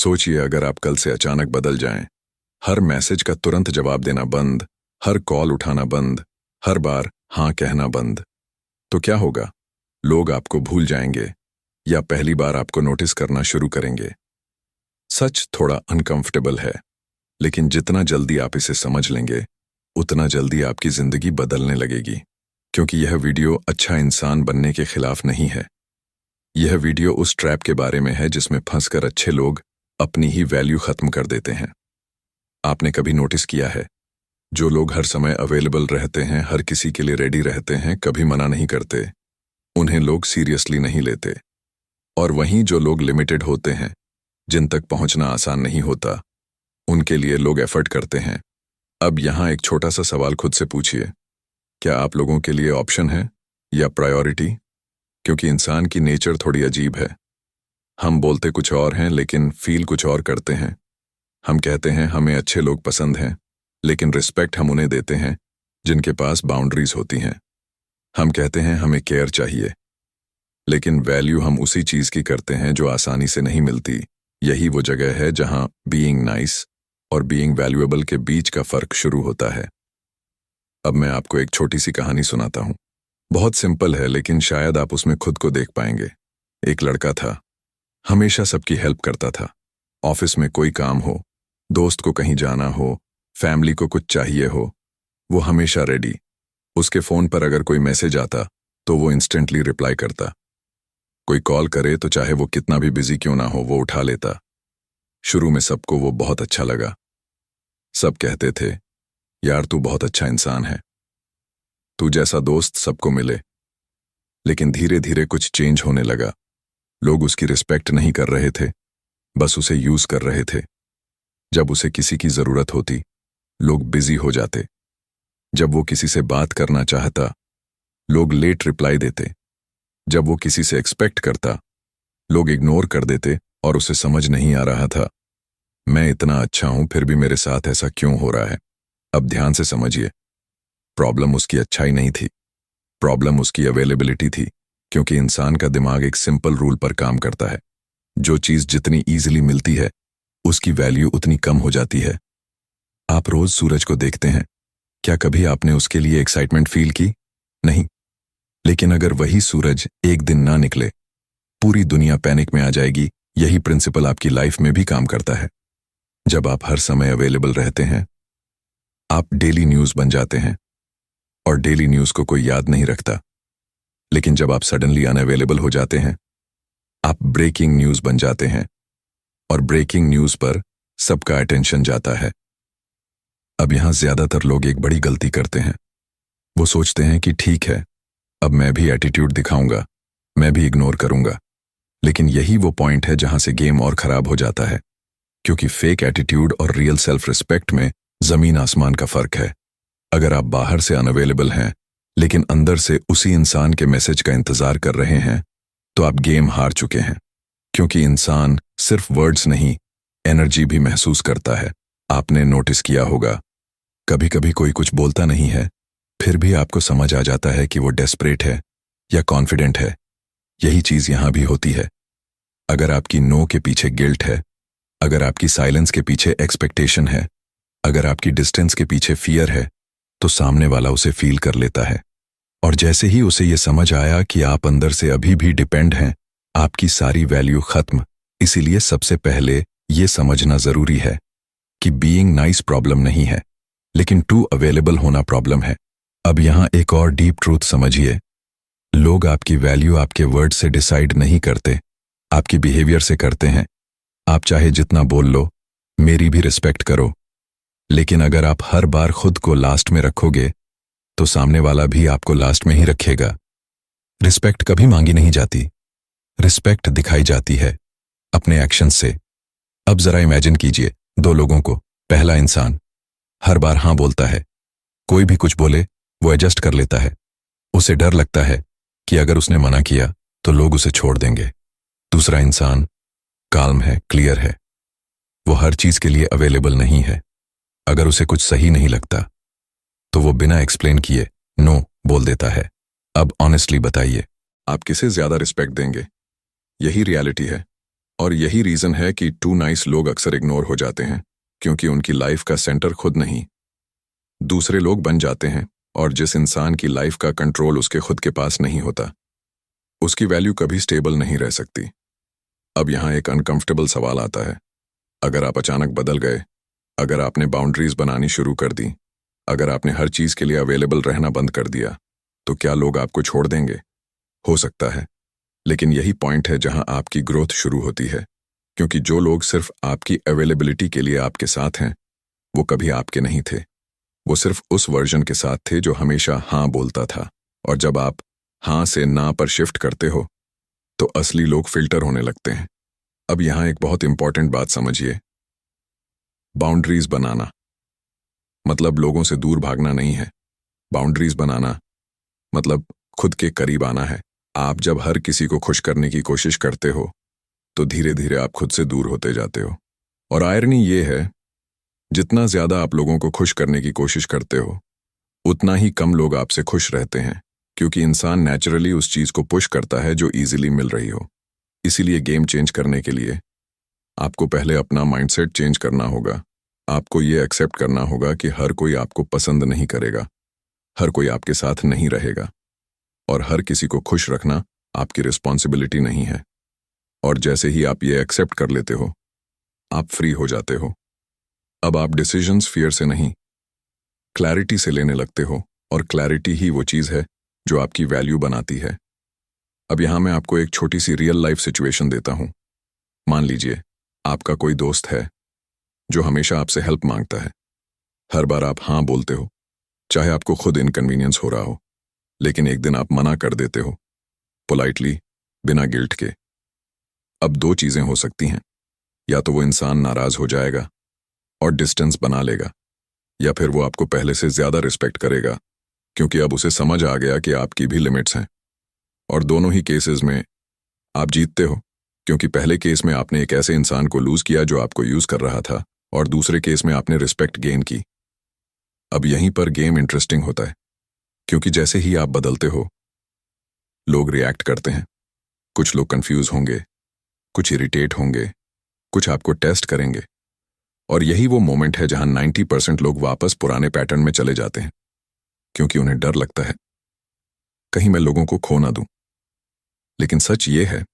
सोचिए अगर आप कल से अचानक बदल जाएं, हर मैसेज का तुरंत जवाब देना बंद, हर कॉल उठाना बंद, हर बार हाँ कहना बंद, तो क्या होगा? लोग आपको भूल जाएंगे या पहली बार आपको नोटिस करना शुरू करेंगे। सच थोड़ा अनकंफर्टेबल है, लेकिन जितना जल्दी आप इसे समझ लेंगे, उतना जल्दी आपकी जिंदगी बदलने लगेगी। क्योंकि यह वीडियो अच्छा इंसान बनने के खिलाफ नहीं है। यह वीडियो उस ट्रैप के बारे में है जिसमें फंसकर अच्छे लोग अपनी ही वैल्यू खत्म कर देते हैं। आपने कभी नोटिस किया है, जो लोग हर समय अवेलेबल रहते हैं, हर किसी के लिए रेडी रहते हैं, कभी मना नहीं करते, उन्हें लोग सीरियसली नहीं लेते। और वहीं जो लोग लिमिटेड होते हैं, जिन तक पहुंचना आसान नहीं होता, उनके लिए लोग एफर्ट करते हैं। अब यहां एक छोटा सा सवाल खुद से पूछिए, क्या आप लोगों के लिए ऑप्शन है या प्रायोरिटी? क्योंकि इंसान की नेचर थोड़ी अजीब है। हम बोलते कुछ और हैं लेकिन फील कुछ और करते हैं। हम कहते हैं हमें अच्छे लोग पसंद हैं, लेकिन रिस्पेक्ट हम उन्हें देते हैं जिनके पास बाउंड्रीज होती हैं। हम कहते हैं हमें केयर चाहिए, लेकिन वैल्यू हम उसी चीज की करते हैं जो आसानी से नहीं मिलती। यही वो जगह है जहां बीइंग नाइस और बीइंग वैल्यूएबल के बीच का फर्क शुरू होता है। अब मैं आपको एक छोटी सी कहानी सुनाता हूं। बहुत सिंपल है, लेकिन शायद आप उसमें खुद को देख पाएंगे। एक लड़का था, हमेशा सबकी हेल्प करता था। ऑफिस में कोई काम हो, दोस्त को कहीं जाना हो, फैमिली को कुछ चाहिए हो, वो हमेशा रेडी। उसके फोन पर अगर कोई मैसेज आता तो वो इंस्टेंटली रिप्लाई करता। कोई कॉल करे तो चाहे वो कितना भी बिजी क्यों ना हो, वो उठा लेता। शुरू में सबको वो बहुत अच्छा लगा। सब कहते थे, यार तू बहुत अच्छा इंसान है, तू जैसा दोस्त सबको मिले। लेकिन धीरे धीरे कुछ चेंज होने लगा। लोग उसकी रिस्पेक्ट नहीं कर रहे थे, बस उसे यूज कर रहे थे। जब उसे किसी की जरूरत होती, लोग बिजी हो जाते। जब वो किसी से बात करना चाहता, लोग लेट रिप्लाई देते। जब वो किसी से एक्सपेक्ट करता, लोग इग्नोर कर देते। और उसे समझ नहीं आ रहा था, मैं इतना अच्छा हूं फिर भी मेरे साथ ऐसा क्यों हो रहा है। अब ध्यान से समझिए, प्रॉब्लम उसकी अच्छाई नहीं थी, प्रॉब्लम उसकी अवेलेबिलिटी थी। क्योंकि इंसान का दिमाग एक सिंपल रूल पर काम करता है, जो चीज जितनी ईजिली मिलती है, उसकी वैल्यू उतनी कम हो जाती है। आप रोज सूरज को देखते हैं, क्या कभी आपने उसके लिए एक्साइटमेंट फील की? नहीं। लेकिन अगर वही सूरज एक दिन ना निकले, पूरी दुनिया पैनिक में आ जाएगी। यही प्रिंसिपल आपकी लाइफ में भी काम करता है। जब आप हर समय अवेलेबल रहते हैं, आप डेली न्यूज बन जाते हैं, और डेली न्यूज को कोई याद नहीं रखता। लेकिन जब आप सडनली अनअवेलेबल हो जाते हैं, आप ब्रेकिंग न्यूज बन जाते हैं, और ब्रेकिंग न्यूज पर सबका अटेंशन जाता है। अब यहां ज्यादातर लोग एक बड़ी गलती करते हैं। वो सोचते हैं कि ठीक है, अब मैं भी एटीट्यूड दिखाऊंगा, मैं भी इग्नोर करूंगा। लेकिन यही वो पॉइंट है जहां से गेम और खराब हो जाता है। क्योंकि फेक एटीट्यूड और रियल सेल्फ रिस्पेक्ट में जमीन आसमान का फर्क है। अगर आप बाहर से अनअवेलेबल हैं, लेकिन अंदर से उसी इंसान के मैसेज का इंतजार कर रहे हैं, तो आप गेम हार चुके हैं। क्योंकि इंसान सिर्फ वर्ड्स नहीं, एनर्जी भी महसूस करता है। आपने नोटिस किया होगा, कभी कभी कोई कुछ बोलता नहीं है, फिर भी आपको समझ आ जाता है कि वो डेस्परेट है या कॉन्फिडेंट है। यही चीज यहां भी होती है। अगर आपकी नो के पीछे गिल्ट है, अगर आपकी साइलेंस के पीछे एक्सपेक्टेशन है, अगर आपकी डिस्टेंस के पीछे फियर है, तो सामने वाला उसे फील कर लेता है। और जैसे ही उसे ये समझ आया कि आप अंदर से अभी भी डिपेंड हैं, आपकी सारी वैल्यू खत्म। इसीलिए सबसे पहले ये समझना जरूरी है कि बीइंग नाइस प्रॉब्लम नहीं है, लेकिन टू अवेलेबल होना प्रॉब्लम है। अब यहां एक और डीप ट्रूथ समझिए, लोग आपकी वैल्यू आपके वर्ड से डिसाइड नहीं करते, आपकी बिहेवियर से करते हैं। आप चाहे जितना बोल लो, मेरी भी रिस्पेक्ट करो, लेकिन अगर आप हर बार खुद को लास्ट में रखोगे, तो सामने वाला भी आपको लास्ट में ही रखेगा। रिस्पेक्ट कभी मांगी नहीं जाती, रिस्पेक्ट दिखाई जाती है अपने एक्शन से। अब जरा इमेजिन कीजिए दो लोगों को। पहला इंसान हर बार हां बोलता है, कोई भी कुछ बोले वो एडजस्ट कर लेता है। उसे डर लगता है कि अगर उसने मना किया तो लोग उसे छोड़ देंगे। दूसरा इंसान काल्म है, क्लियर है, वो हर चीज के लिए अवेलेबल नहीं है। अगर उसे कुछ सही नहीं लगता तो वो बिना एक्सप्लेन किए नो बोल देता है। अब ऑनेस्टली बताइए, आप किसे ज्यादा रिस्पेक्ट देंगे? यही रियलिटी है। और यही रीजन है कि टू नाइस लोग अक्सर इग्नोर हो जाते हैं, क्योंकि उनकी लाइफ का सेंटर खुद नहीं, दूसरे लोग बन जाते हैं। और जिस इंसान की लाइफ का कंट्रोल उसके खुद के पास नहीं होता, उसकी वैल्यू कभी स्टेबल नहीं रह सकती। अब यहाँ एक अनकंफर्टेबल सवाल आता है। अगर आप अचानक बदल गए, अगर आपने बाउंड्रीज बनानी शुरू कर दी, अगर आपने हर चीज के लिए अवेलेबल रहना बंद कर दिया, तो क्या लोग आपको छोड़ देंगे? हो सकता है, लेकिन यही पॉइंट है जहां आपकी ग्रोथ शुरू होती है। क्योंकि जो लोग सिर्फ आपकी अवेलेबिलिटी के लिए आपके साथ हैं, वो कभी आपके नहीं थे। वो सिर्फ उस वर्जन के साथ थे जो हमेशा हाँ बोलता था। और जब आप हाँ से ना पर शिफ्ट करते हो, तो असली लोग फिल्टर होने लगते हैं। अब यहां एक बहुत इंपॉर्टेंट बात समझिए। बाउंड्रीज बनाना मतलब लोगों से दूर भागना नहीं है। बाउंड्रीज बनाना मतलब खुद के करीब आना है। आप जब हर किसी को खुश करने की कोशिश करते हो, तो धीरे धीरे आप खुद से दूर होते जाते हो। और आयरनी ये है, जितना ज्यादा आप लोगों को खुश करने की कोशिश करते हो, उतना ही कम लोग आपसे खुश रहते हैं। क्योंकि इंसान नेचुरली उस चीज को पुश करता है जो इजीली मिल रही हो। इसीलिए गेम चेंज करने के लिए आपको पहले अपना माइंडसेट चेंज करना होगा। आपको ये एक्सेप्ट करना होगा कि हर कोई आपको पसंद नहीं करेगा, हर कोई आपके साथ नहीं रहेगा, और हर किसी को खुश रखना आपकी रिस्पॉन्सिबिलिटी नहीं है। और जैसे ही आप ये एक्सेप्ट कर लेते हो, आप फ्री हो जाते हो। अब आप डिसीजंस फियर से नहीं, क्लैरिटी से लेने लगते हो। और क्लैरिटी ही वो चीज है जो आपकी वैल्यू बनाती है। अब यहां मैं आपको एक छोटी सी रियल लाइफ सिचुएशन देता हूं। मान लीजिए आपका कोई दोस्त है जो हमेशा आपसे हेल्प मांगता है। हर बार आप हाँ बोलते हो, चाहे आपको खुद इनकन्वीनियंस हो रहा हो। लेकिन एक दिन आप मना कर देते हो, पोलाइटली, बिना गिल्ट के। अब दो चीजें हो सकती हैं। या तो वो इंसान नाराज हो जाएगा और डिस्टेंस बना लेगा, या फिर वो आपको पहले से ज्यादा रिस्पेक्ट करेगा, क्योंकि अब उसे समझ आ गया कि आपकी भी लिमिट्स हैं। और दोनों ही केसेस में आप जीतते हो, क्योंकि पहले केस में आपने एक ऐसे इंसान को लूज किया जो आपको यूज कर रहा था, और दूसरे केस में आपने रिस्पेक्ट गेन की। अब यहीं पर गेम इंटरेस्टिंग होता है, क्योंकि जैसे ही आप बदलते हो, लोग रिएक्ट करते हैं। कुछ लोग कंफ्यूज होंगे, कुछ इरिटेट होंगे, कुछ आपको टेस्ट करेंगे। और यही वो मोमेंट है जहां 90% लोग वापस पुराने पैटर्न में चले जाते हैं, क्योंकि उन्हें डर लगता है कहीं मैं लोगों को खो ना दूं। लेकिन सच ये है,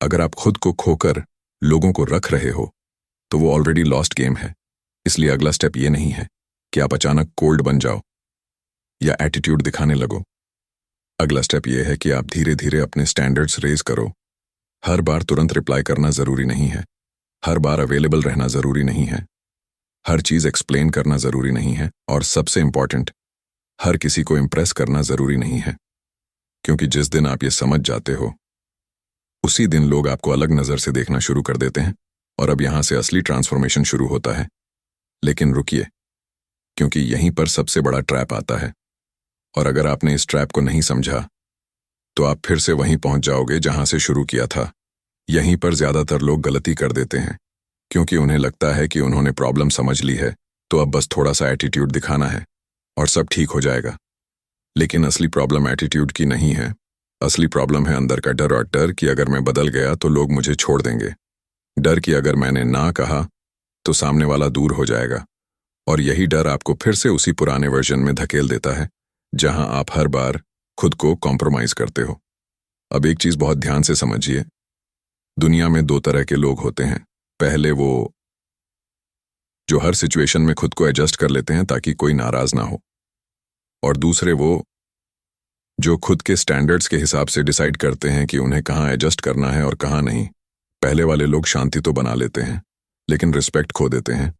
अगर आप खुद को खोकर लोगों को रख रहे हो, तो वो ऑलरेडी लॉस्ट गेम है। इसलिए अगला स्टेप ये नहीं है कि आप अचानक कोल्ड बन जाओ या एटीट्यूड दिखाने लगो। अगला स्टेप ये है कि आप धीरे धीरे अपने स्टैंडर्ड्स रेज करो। हर बार तुरंत रिप्लाई करना जरूरी नहीं है, हर बार अवेलेबल रहना जरूरी नहीं है, हर चीज एक्सप्लेन करना जरूरी नहीं है, और सबसे इंपॉर्टेंट, हर किसी को इम्प्रेस करना जरूरी नहीं है। क्योंकि जिस दिन आप ये समझ जाते हो, उसी दिन लोग आपको अलग नजर से देखना शुरू कर देते हैं। और अब यहां से असली ट्रांसफॉर्मेशन शुरू होता है। लेकिन रुकिए, क्योंकि यहीं पर सबसे बड़ा ट्रैप आता है। और अगर आपने इस ट्रैप को नहीं समझा, तो आप फिर से वहीं पहुंच जाओगे जहां से शुरू किया था। यहीं पर ज्यादातर लोग गलती कर देते हैं, क्योंकि उन्हें लगता है कि उन्होंने प्रॉब्लम समझ ली है, तो अब बस थोड़ा सा एटीट्यूड दिखाना है और सब ठीक हो जाएगा। लेकिन असली प्रॉब्लम एटीट्यूड की नहीं है। असली प्रॉब्लम है अंदर का डर, और डर कि अगर मैं बदल गया तो लोग मुझे छोड़ देंगे। डर कि अगर मैंने ना कहा तो सामने वाला दूर हो जाएगा। और यही डर आपको फिर से उसी पुराने वर्जन में धकेल देता है, जहां आप हर बार खुद को कॉम्प्रोमाइज करते हो। अब एक चीज बहुत ध्यान से समझिए, दुनिया में दो तरह के लोग होते हैं। पहले वो जो हर सिचुएशन में खुद को एडजस्ट कर लेते हैं ताकि कोई नाराज ना हो, और दूसरे वो जो खुद के स्टैंडर्ड्स के हिसाब से डिसाइड करते हैं कि उन्हें कहाँ एडजस्ट करना है और कहाँ नहीं। पहले वाले लोग शांति तो बना लेते हैं, लेकिन रिस्पेक्ट खो देते हैं।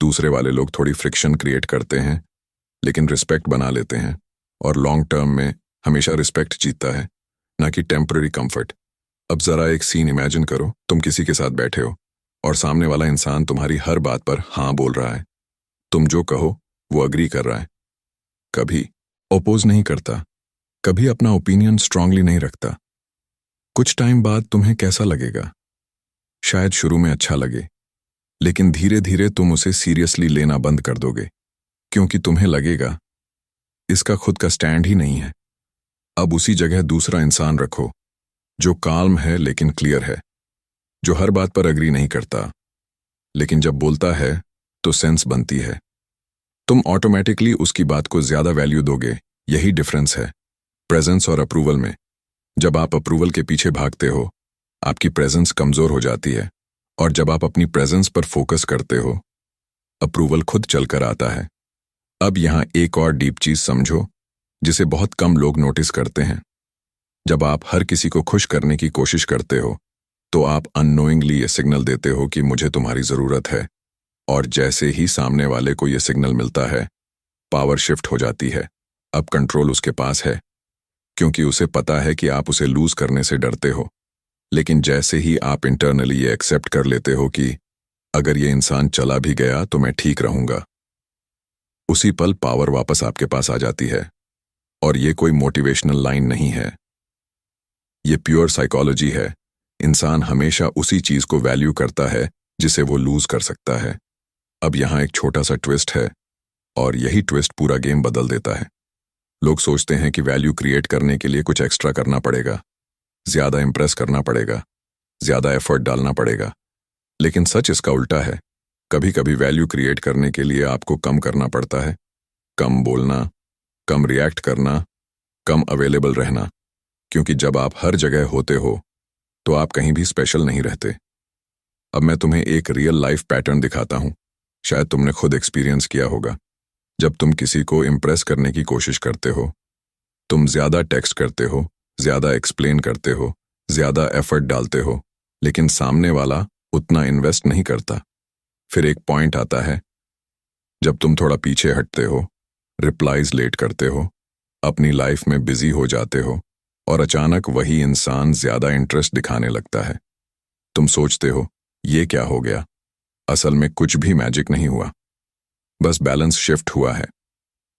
दूसरे वाले लोग थोड़ी फ्रिक्शन क्रिएट करते हैं, लेकिन रिस्पेक्ट बना लेते हैं। और लॉन्ग टर्म में हमेशा रिस्पेक्ट जीतता है, ना कि टेम्पररी कंफर्ट। अब जरा एक सीन इमेजिन करो, तुम किसी के साथ बैठे हो और सामने वाला इंसान तुम्हारी हर बात पर हाँ बोल रहा है। तुम जो कहो वो अग्री कर रहा है, कभी ओपोज नहीं करता, कभी अपना ओपिनियन स्ट्रांगली नहीं रखता। कुछ टाइम बाद तुम्हें कैसा लगेगा? शायद शुरू में अच्छा लगे, लेकिन धीरे धीरे तुम उसे सीरियसली लेना बंद कर दोगे, क्योंकि तुम्हें लगेगा इसका खुद का स्टैंड ही नहीं है। अब उसी जगह दूसरा इंसान रखो जो काल्म है लेकिन क्लियर है, जो हर बात पर अग्री नहीं करता, लेकिन जब बोलता है तो सेंस बनती है। तुम ऑटोमेटिकली उसकी बात को ज्यादा वैल्यू दोगे। यही डिफरेंस है प्रेजेंस और अप्रूवल में। जब आप अप्रूवल के पीछे भागते हो, आपकी प्रेजेंस कमजोर हो जाती है, और जब आप अपनी प्रेजेंस पर फोकस करते हो, अप्रूवल खुद चलकर आता है। अब यहां एक और डीप चीज समझो, जिसे बहुत कम लोग नोटिस करते हैं। जब आप हर किसी को खुश करने की कोशिश करते हो, तो आप अननोइंगली ये सिग्नल देते हो कि मुझे तुम्हारी जरूरत है। और जैसे ही सामने वाले को ये सिग्नल मिलता है, पावर शिफ्ट हो जाती है। अब कंट्रोल उसके पास है, क्योंकि उसे पता है कि आप उसे लूज करने से डरते हो। लेकिन जैसे ही आप इंटरनली ये एक्सेप्ट कर लेते हो कि अगर ये इंसान चला भी गया तो मैं ठीक रहूंगा, उसी पल पावर वापस आपके पास आ जाती है। और ये कोई मोटिवेशनल लाइन नहीं है, ये प्योर साइकोलॉजी है। इंसान हमेशा उसी चीज को वैल्यू करता है जिसे वो लूज कर सकता है। अब यहां एक छोटा सा ट्विस्ट है, और यही ट्विस्ट पूरा गेम बदल देता है। लोग सोचते हैं कि वैल्यू क्रिएट करने के लिए कुछ एक्स्ट्रा करना पड़ेगा, ज्यादा इंप्रेस करना पड़ेगा, ज्यादा एफर्ट डालना पड़ेगा। लेकिन सच इसका उल्टा है। कभी कभी वैल्यू क्रिएट करने के लिए आपको कम करना पड़ता है। कम बोलना, कम रिएक्ट करना, कम अवेलेबल रहना। क्योंकि जब आप हर जगह होते हो, तो आप कहीं भी स्पेशल नहीं रहते। अब मैं तुम्हें एक रियल लाइफ पैटर्न दिखाता हूं, शायद तुमने खुद एक्सपीरियंस किया होगा। जब तुम किसी को इम्प्रेस करने की कोशिश करते हो, तुम ज्यादा टेक्स्ट करते हो, ज्यादा एक्सप्लेन करते हो, ज्यादा एफर्ट डालते हो, लेकिन सामने वाला उतना इन्वेस्ट नहीं करता। फिर एक पॉइंट आता है जब तुम थोड़ा पीछे हटते हो, रिप्लाईज लेट करते हो, अपनी लाइफ में बिजी हो जाते हो, और अचानक वही इंसान ज्यादा इंटरेस्ट दिखाने लगता है। तुम सोचते हो ये क्या हो गया? असल में कुछ भी मैजिक नहीं हुआ, बस बैलेंस शिफ्ट हुआ है।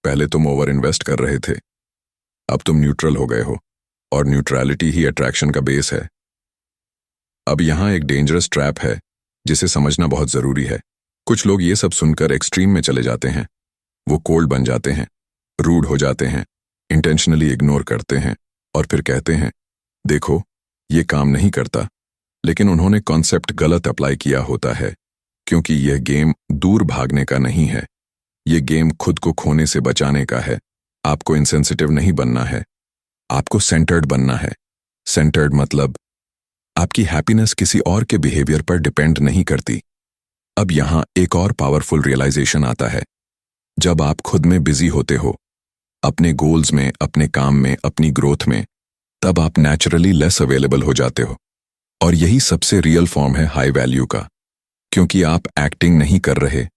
पहले तुम ओवर इन्वेस्ट कर रहे थे, अब तुम न्यूट्रल हो गए हो, और न्यूट्रलिटी ही अट्रैक्शन का बेस है। अब यहां एक डेंजरस ट्रैप है जिसे समझना बहुत जरूरी है। कुछ लोग ये सब सुनकर एक्सट्रीम में चले जाते हैं। वो कोल्ड बन जाते हैं, रूड हो जाते हैं, इंटेंशनली इग्नोर करते हैं, और फिर कहते हैं देखो ये काम नहीं करता। लेकिन उन्होंने कॉन्सेप्ट गलत अप्लाई किया होता है, क्योंकि यह गेम दूर भागने का नहीं है। यह गेम खुद को खोने से बचाने का है। आपको इनसेंसिटिव नहीं बनना है, आपको सेंटर्ड बनना है। सेंटर्ड मतलब आपकी हैप्पीनेस किसी और के बिहेवियर पर डिपेंड नहीं करती। अब यहां एक और पावरफुल रियलाइजेशन आता है। जब आप खुद में बिजी होते हो, अपने गोल्स में, अपने काम में, अपनी ग्रोथ में, तब आप नेचुरली लेस अवेलेबल हो जाते हो। और यही सबसे रियल फॉर्म है हाई वैल्यू का, क्योंकि आप एक्टिंग नहीं कर रहे,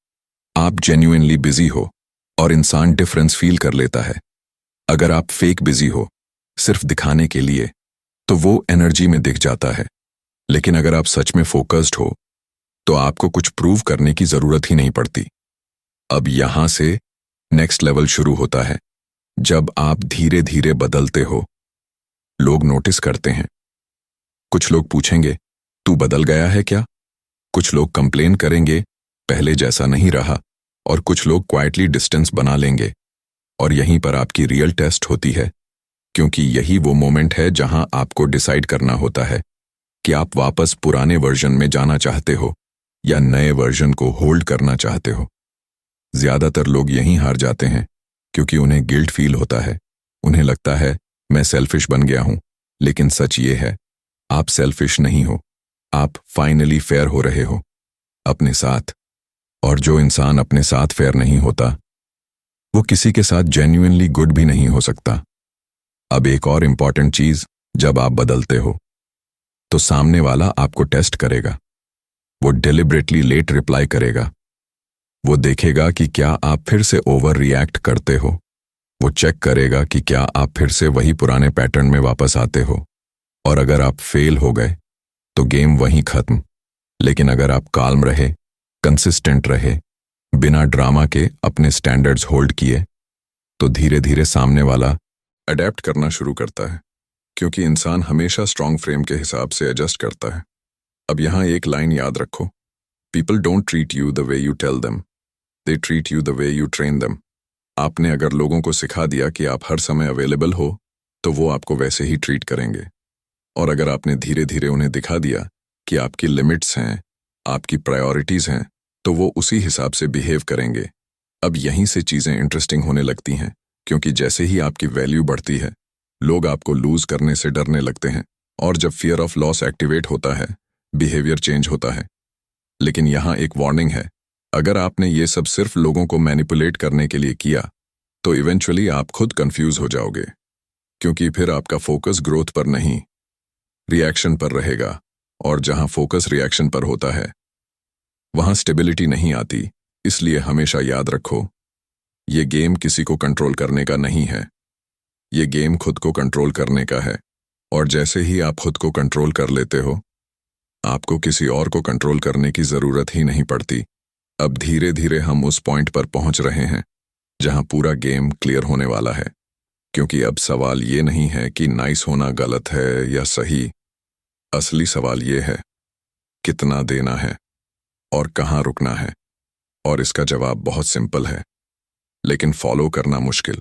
आप जेन्युइनली बिजी हो, और इंसान डिफरेंस फील कर लेता है। अगर आप फेक बिजी हो, सिर्फ दिखाने के लिए, तो वो एनर्जी में दिख जाता है। लेकिन अगर आप सच में फोकस्ड हो, तो आपको कुछ प्रूव करने की जरूरत ही नहीं पड़ती। अब यहां से नेक्स्ट लेवल शुरू होता है। जब आप धीरे धीरे बदलते हो, लोग नोटिस करते हैं। कुछ लोग पूछेंगे तू बदल गया है क्या? कुछ लोग कंप्लेन करेंगे पहले जैसा नहीं रहा, और कुछ लोग क्वाइटली डिस्टेंस बना लेंगे। और यहीं पर आपकी रियल टेस्ट होती है, क्योंकि यही वो मोमेंट है जहां आपको डिसाइड करना होता है कि आप वापस पुराने वर्जन में जाना चाहते हो या नए वर्जन को होल्ड करना चाहते हो। ज्यादातर लोग यहीं हार जाते हैं, क्योंकि उन्हें गिल्ट फील होता है। उन्हें लगता है मैं सेल्फिश बन गया हूं। लेकिन सच ये है, आप सेल्फिश नहीं हो, आप फाइनली फेयर हो रहे हो अपने साथ। और जो इंसान अपने साथ फेयर नहीं होता, वो किसी के साथ जेन्युइनली गुड भी नहीं हो सकता। अब एक और इंपॉर्टेंट चीज, जब आप बदलते हो, तो सामने वाला आपको टेस्ट करेगा। वो डिलिबरेटली लेट रिप्लाई करेगा। वो देखेगा कि क्या आप फिर से ओवर रिएक्ट करते हो। वो चेक करेगा कि क्या आप फिर से वही पुराने पैटर्न में वापस आते हो। और अगर आप फेल हो गए, तो गेम वहीं खत्म। लेकिन अगर आप काल्म रहे, कंसिस्टेंट रहे, बिना ड्रामा के अपने स्टैंडर्ड्स होल्ड किए, तो धीरे धीरे सामने वाला अडेप्ट करना शुरू करता है, क्योंकि इंसान हमेशा स्ट्रॉन्ग फ्रेम के हिसाब से एडजस्ट करता है। अब यहां एक लाइन याद रखो, people don't treat you the way you tell them, they treat you the way you train them. आपने अगर लोगों को सिखा दिया कि आप हर समय अवेलेबल हो, तो वो आपको वैसे ही ट्रीट करेंगे। और अगर आपने धीरे धीरे उन्हें दिखा दिया कि आपकी लिमिट्स हैं, आपकी प्रायोरिटीज़ हैं, तो वो उसी हिसाब से बिहेव करेंगे। अब यहीं से चीज़ें इंटरेस्टिंग होने लगती हैं, क्योंकि जैसे ही आपकी वैल्यू बढ़ती है, लोग आपको लूज़ करने से डरने लगते हैं, और जब फियर ऑफ लॉस एक्टिवेट होता है, बिहेवियर चेंज होता है। लेकिन यहाँ एक वार्निंग है, अगर आपने ये सब सिर्फ लोगों को मैनिपुलेट करने के लिए किया, तो इवेंचुअली आप खुद कंफ्यूज हो जाओगे, क्योंकि फिर आपका फोकस ग्रोथ पर नहीं, रिएक्शन पर रहेगा, और जहाँ फोकस रिएक्शन पर होता है, वहाँ स्टेबिलिटी नहीं आती। इसलिए हमेशा याद रखो, ये गेम किसी को कंट्रोल करने का नहीं है, ये गेम खुद को कंट्रोल करने का है। और जैसे ही आप खुद को कंट्रोल कर लेते हो, आपको किसी और को कंट्रोल करने की ज़रूरत ही नहीं पड़ती। अब धीरे धीरे हम उस पॉइंट पर पहुंच रहे हैं जहां पूरा गेम क्लियर होने वाला है, क्योंकि अब सवाल ये नहीं है कि नाइस होना गलत है या सही। असली सवाल ये है, कितना देना है और कहाँ रुकना है। और इसका जवाब बहुत सिंपल है, लेकिन फॉलो करना मुश्किल।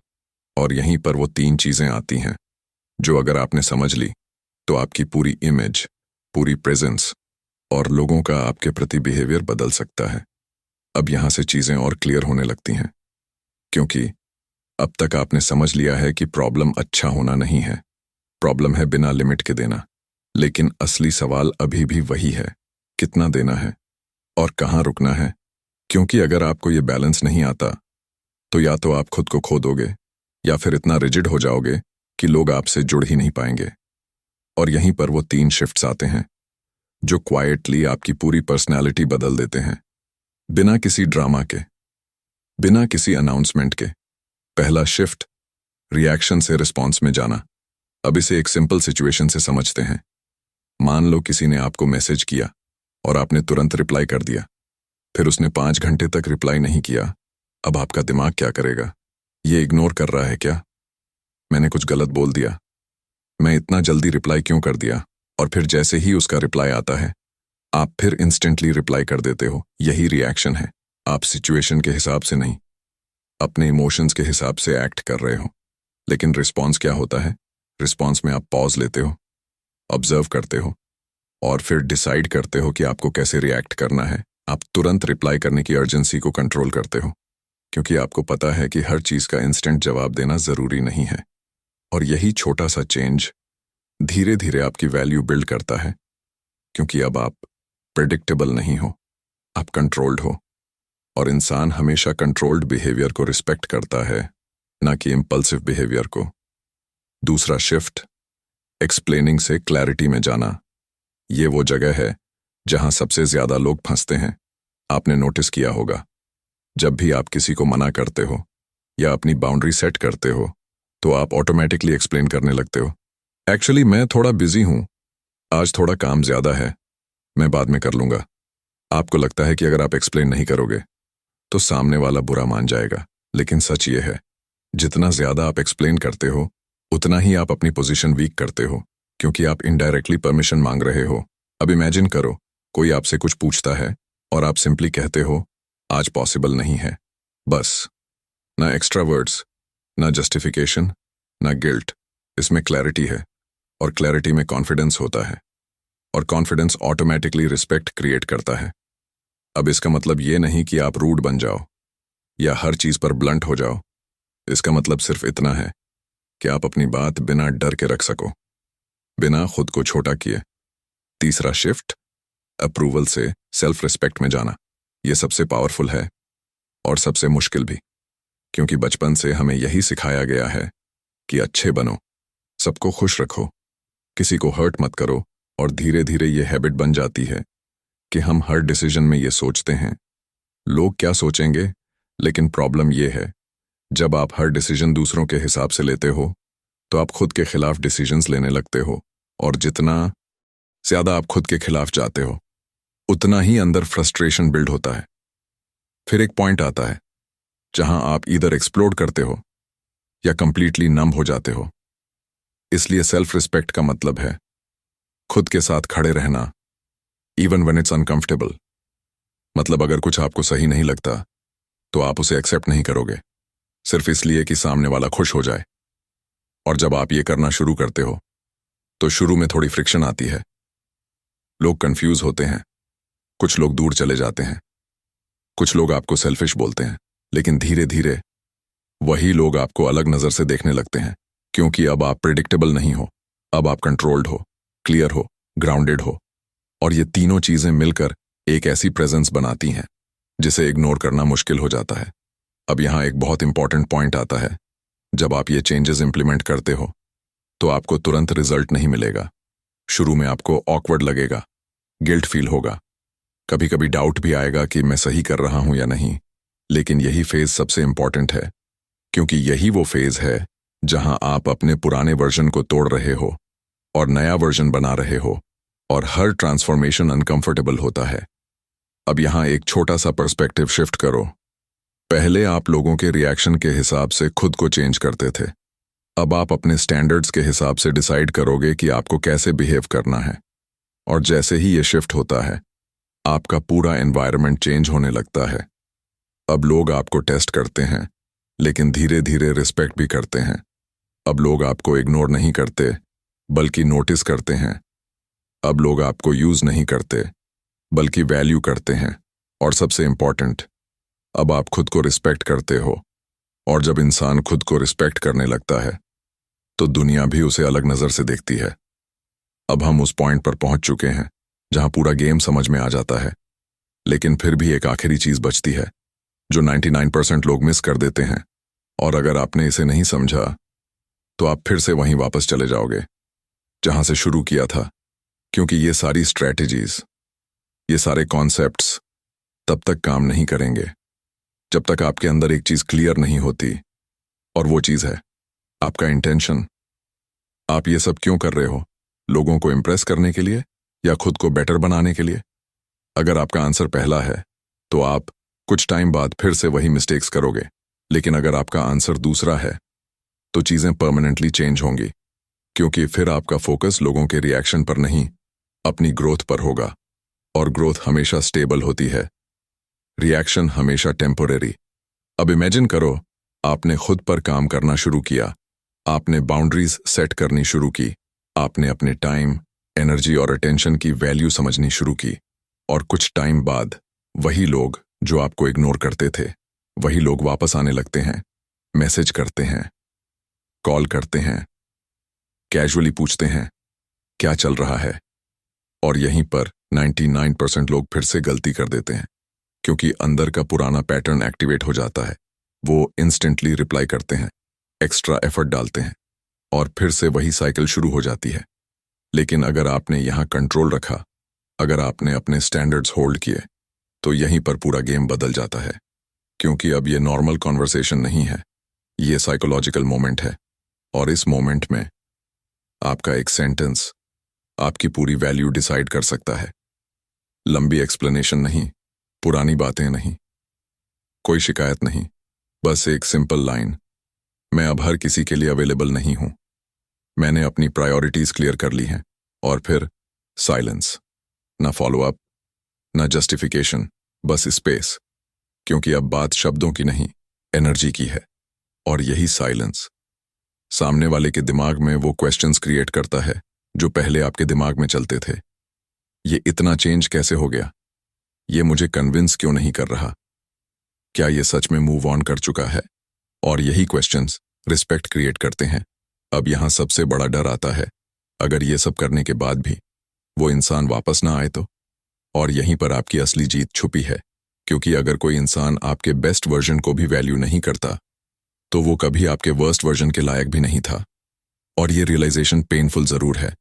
और यहीं पर वो 3 चीज़ें आती हैं, जो अगर आपने समझ ली, तो आपकी पूरी इमेज, पूरी प्रेजेंस और लोगों का आपके प्रति बिहेवियर बदल सकता है। अब यहाँ से चीज़ें और क्लियर होने लगती हैं, क्योंकि अब तक आपने समझ लिया है कि प्रॉब्लम अच्छा होना नहीं है, प्रॉब्लम है बिना लिमिट के देना। लेकिन असली सवाल अभी भी वही है, कितना देना है और कहाँ रुकना है। क्योंकि अगर आपको ये बैलेंस नहीं आता, तो या तो आप खुद को खो दोगे, या फिर इतना रिजिड हो जाओगे कि लोग आपसे जुड़ ही नहीं पाएंगे। और यहीं पर वो 3 शिफ्ट्स आते हैं, जो क्वाइटली आपकी पूरी पर्सनैलिटी बदल देते हैं, बिना किसी ड्रामा के, बिना किसी अनाउंसमेंट के। पहला शिफ्ट, रिएक्शन से रिस्पॉन्स में जाना। अब इसे एक सिंपल सिचुएशन से समझते हैं। मान लो किसी ने आपको मैसेज किया और आपने तुरंत रिप्लाई कर दिया, फिर उसने 5 घंटे तक रिप्लाई नहीं किया। अब आपका दिमाग क्या करेगा? ये इग्नोर कर रहा है क्या? मैंने कुछ गलत बोल दिया? मैं इतना जल्दी रिप्लाई क्यों कर दिया? और फिर जैसे ही उसका रिप्लाई आता है, आप फिर इंस्टेंटली रिप्लाई कर देते हो। यही रिएक्शन है। आप सिचुएशन के हिसाब से नहीं, अपने इमोशंस के हिसाब से एक्ट कर रहे हो। लेकिन रिस्पॉन्स क्या होता है? रिस्पॉन्स में आप पॉज लेते हो, ऑब्जर्व करते हो, और फिर डिसाइड करते हो कि आपको कैसे रिएक्ट करना है। आप तुरंत रिप्लाई करने की अर्जेंसी को कंट्रोल करते हो, क्योंकि आपको पता है कि हर चीज़ का इंस्टेंट जवाब देना ज़रूरी नहीं है। और यही छोटा सा चेंज धीरे धीरे आपकी वैल्यू बिल्ड करता है, क्योंकि अब आप प्रेडिक्टेबल नहीं हो, आप कंट्रोल्ड हो। और इंसान हमेशा कंट्रोल्ड बिहेवियर को रिस्पेक्ट करता है, ना कि इम्पल्सिव बिहेवियर को। दूसरा शिफ्ट, एक्सप्लेनिंग से क्लैरिटी में जाना। ये वो जगह है जहां सबसे ज्यादा लोग फंसते हैं। आपने नोटिस किया होगा, जब भी आप किसी को मना करते हो या अपनी बाउंड्री सेट करते हो, तो आप ऑटोमेटिकली एक्सप्लेन करने लगते हो। एक्चुअली मैं थोड़ा बिजी हूं, आज थोड़ा काम ज्यादा है, मैं बाद में कर लूंगा। आपको लगता है कि अगर आप एक्सप्लेन नहीं करोगे तो सामने वाला बुरा मान जाएगा, लेकिन सच ये है, जितना ज्यादा आप एक्सप्लेन करते हो, उतना ही आप अपनी पोजीशन वीक करते हो, क्योंकि आप इनडायरेक्टली परमिशन मांग रहे हो। अब इमेजिन करो, कोई आपसे कुछ पूछता है और आप सिंपली कहते हो, आज पॉसिबल नहीं है। बस, ना एक्स्ट्रा वर्ड्स, ना जस्टिफिकेशन, ना गिल्ट। इसमें क्लैरिटी है, और क्लैरिटी में कॉन्फिडेंस होता है, और कॉन्फिडेंस ऑटोमेटिकली रिस्पेक्ट क्रिएट करता है। अब इसका मतलब ये नहीं कि आप रूड बन जाओ या हर चीज पर ब्लंट हो जाओ। इसका मतलब सिर्फ इतना है कि आप अपनी बात बिना डर के रख सको, बिना खुद को छोटा किए। तीसरा शिफ्ट, अप्रूवल से सेल्फ रिस्पेक्ट में जाना। यह सबसे पावरफुल है और सबसे मुश्किल भी, क्योंकि बचपन से हमें यही सिखाया गया है कि अच्छे बनो, सबको खुश रखो, किसी को हर्ट मत करो। और धीरे धीरे ये हैबिट बन जाती है कि हम हर डिसीजन में ये सोचते हैं, लोग क्या सोचेंगे। लेकिन प्रॉब्लम ये है, जब आप हर डिसीजन दूसरों के हिसाब से लेते हो, तो आप खुद के खिलाफ डिसीजंस लेने लगते हो। और जितना ज्यादा आप खुद के खिलाफ जाते हो, उतना ही अंदर फ्रस्ट्रेशन बिल्ड होता है। फिर एक पॉइंट आता है जहां आप इधर एक्सप्लोड करते हो या कंप्लीटली नम हो जाते हो। इसलिए सेल्फ रिस्पेक्ट का मतलब है खुद के साथ खड़े रहना, इवन व्हेन इट्स अनकंफर्टेबल। मतलब अगर कुछ आपको सही नहीं लगता, तो आप उसे एक्सेप्ट नहीं करोगे, सिर्फ इसलिए कि सामने वाला खुश हो जाए। और जब आप ये करना शुरू करते हो, तो शुरू में थोड़ी फ्रिक्शन आती है, लोग कंफ्यूज होते हैं, कुछ लोग दूर चले जाते हैं, कुछ लोग आपको सेल्फिश बोलते हैं, लेकिन धीरे धीरे वही लोग आपको अलग नजर से देखने लगते हैं, क्योंकि अब आप प्रिडिक्टेबल नहीं हो, अब आप कंट्रोल्ड हो, क्लियर हो, ग्राउंडेड हो। और ये तीनों चीजें मिलकर एक ऐसी प्रेजेंस बनाती हैं जिसे इग्नोर करना मुश्किल हो जाता है। अब यहाँ एक बहुत इंपॉर्टेंट पॉइंट आता है। जब आप ये चेंजेस इंप्लीमेंट करते हो तो आपको तुरंत रिजल्ट नहीं मिलेगा। शुरू में आपको ऑकवर्ड लगेगा, गिल्ट फील होगा, कभी कभी डाउट भी आएगा कि मैं सही कर रहा हूं या नहीं। लेकिन यही फेज सबसे इंपॉर्टेंट है, क्योंकि यही वो फेज है जहां आप अपने पुराने वर्जन को तोड़ रहे हो और नया वर्जन बना रहे हो, और हर ट्रांसफॉर्मेशन अनकंफर्टेबल होता है। अब यहां एक छोटा सा पर्सपेक्टिव शिफ्ट करो। पहले आप लोगों के रिएक्शन के हिसाब से खुद को चेंज करते थे। अब आप अपने स्टैंडर्ड्स के हिसाब से डिसाइड करोगे कि आपको कैसे बिहेव करना है। और जैसे ही ये शिफ्ट होता है, आपका पूरा एनवायरनमेंट चेंज होने लगता है। अब लोग आपको टेस्ट करते हैं, लेकिन धीरे धीरे रिस्पेक्ट भी करते हैं। अब लोग आपको इग्नोर नहीं करते, बल्कि नोटिस करते हैं। अब लोग आपको यूज नहीं करते, बल्कि वैल्यू करते हैं। और सबसे इंपॉर्टेंट, अब आप खुद को रिस्पेक्ट करते हो। और जब इंसान खुद को रिस्पेक्ट करने लगता है तो दुनिया भी उसे अलग नजर से देखती है। अब हम उस पॉइंट पर पहुंच चुके हैं जहां पूरा गेम समझ में आ जाता है, लेकिन फिर भी एक आखिरी चीज बचती है जो 99% लोग मिस कर देते हैं। और अगर आपने इसे नहीं समझा तो आप फिर से वहीं वापस चले जाओगे जहां से शुरू किया था, क्योंकि ये सारी स्ट्रैटेजीज, ये सारे कॉन्सेप्ट्स तब तक काम नहीं करेंगे जब तक आपके अंदर एक चीज क्लियर नहीं होती, और वो चीज है आपका इंटेंशन। आप ये सब क्यों कर रहे हो? लोगों को इम्प्रेस करने के लिए या खुद को बेटर बनाने के लिए? अगर आपका आंसर पहला है तो आप कुछ टाइम बाद फिर से वही मिस्टेक्स करोगे। लेकिन अगर आपका आंसर दूसरा है तो चीजें परमानेंटली चेंज होंगी, क्योंकि फिर आपका फोकस लोगों के रिएक्शन पर नहीं, अपनी ग्रोथ पर होगा। और ग्रोथ हमेशा स्टेबल होती है, रिएक्शन हमेशा टेम्पोरेरी। अब इमेजिन करो, आपने खुद पर काम करना शुरू किया, आपने बाउंड्रीज सेट करनी शुरू की, आपने अपने टाइम, एनर्जी और अटेंशन की वैल्यू समझनी शुरू की। और कुछ टाइम बाद वही लोग जो आपको इग्नोर करते थे, वही लोग वापस आने लगते हैं, मैसेज करते हैं, कॉल करते हैं, कैजुअली पूछते हैं क्या चल रहा है। और यहीं पर 99% लोग फिर से गलती कर देते हैं, क्योंकि अंदर का पुराना पैटर्न एक्टिवेट हो जाता है। वो इंस्टेंटली रिप्लाई करते हैं, एक्स्ट्रा एफर्ट डालते हैं, और फिर से वही साइकिल शुरू हो जाती है। लेकिन अगर आपने यहाँ कंट्रोल रखा, अगर आपने अपने स्टैंडर्ड्स होल्ड किए, तो यहीं पर पूरा गेम बदल जाता है। क्योंकि अब ये नॉर्मल कॉन्वर्सेशन नहीं है, ये साइकोलॉजिकल मोमेंट है। और इस मोमेंट में आपका एक सेंटेंस आपकी पूरी वैल्यू डिसाइड कर सकता है। लंबी एक्सप्लेनेशन नहीं, पुरानी बातें नहीं, कोई शिकायत नहीं, बस एक सिंपल लाइन, मैं अब हर किसी के लिए अवेलेबल नहीं हूं। मैंने अपनी प्रायोरिटीज क्लियर कर ली हैं। और फिर साइलेंस, ना फॉलोअप, ना जस्टिफिकेशन, बस स्पेस। क्योंकि अब बात शब्दों की नहीं, एनर्जी की है। और यही साइलेंस सामने वाले के दिमाग में वो क्वेश्चंस क्रिएट करता है जो पहले आपके दिमाग में चलते थे। ये इतना चेंज कैसे हो गया? ये मुझे कन्विंस क्यों नहीं कर रहा? क्या ये सच में मूव ऑन कर चुका है? और यही क्वेश्चंस रिस्पेक्ट क्रिएट करते हैं। अब यहां सबसे बड़ा डर आता है, अगर ये सब करने के बाद भी वो इंसान वापस ना आए तो? और यहीं पर आपकी असली जीत छुपी है, क्योंकि अगर कोई इंसान आपके बेस्ट वर्जन को भी वैल्यू नहीं करता तो वो कभी आपके वर्स्ट वर्जन के लायक भी नहीं था। और ये रियलाइजेशन पेनफुल जरूर है,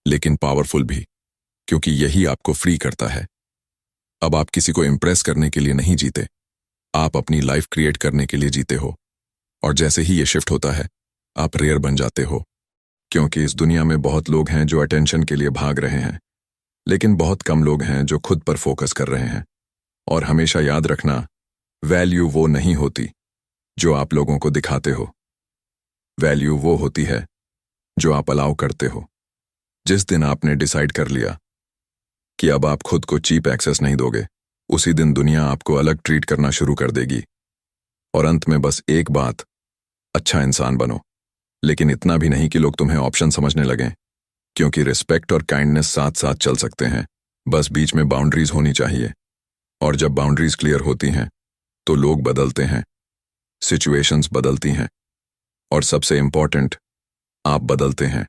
लेकिन पावरफुल भी, क्योंकि यही आपको फ्री करता है। अब आप किसी को इम्प्रेस करने के लिए नहीं जीते, आप अपनी लाइफ क्रिएट करने के लिए जीते हो। और जैसे ही ये शिफ्ट होता है, आप रेयर बन जाते हो, क्योंकि इस दुनिया में बहुत लोग हैं जो अटेंशन के लिए भाग रहे हैं, लेकिन बहुत कम लोग हैं जो खुद पर फोकस कर रहे हैं। और हमेशा याद रखना, वैल्यू वो नहीं होती जो आप लोगों को दिखाते हो, वैल्यू वो होती है जो आप अलाउ करते हो। जिस दिन आपने डिसाइड कर लिया कि अब आप खुद को चीप एक्सेस नहीं दोगे, उसी दिन दुनिया आपको अलग ट्रीट करना शुरू कर देगी। और अंत में बस एक बात, अच्छा इंसान बनो, लेकिन इतना भी नहीं कि लोग तुम्हें ऑप्शन समझने लगें। क्योंकि रिस्पेक्ट और काइंडनेस साथ साथ चल सकते हैं, बस बीच में बाउंड्रीज होनी चाहिए। और जब बाउंड्रीज क्लियर होती हैं तो लोग बदलते हैं, सिचुएशंस बदलती हैं और सबसे इंपॉर्टेंट, आप बदलते हैं।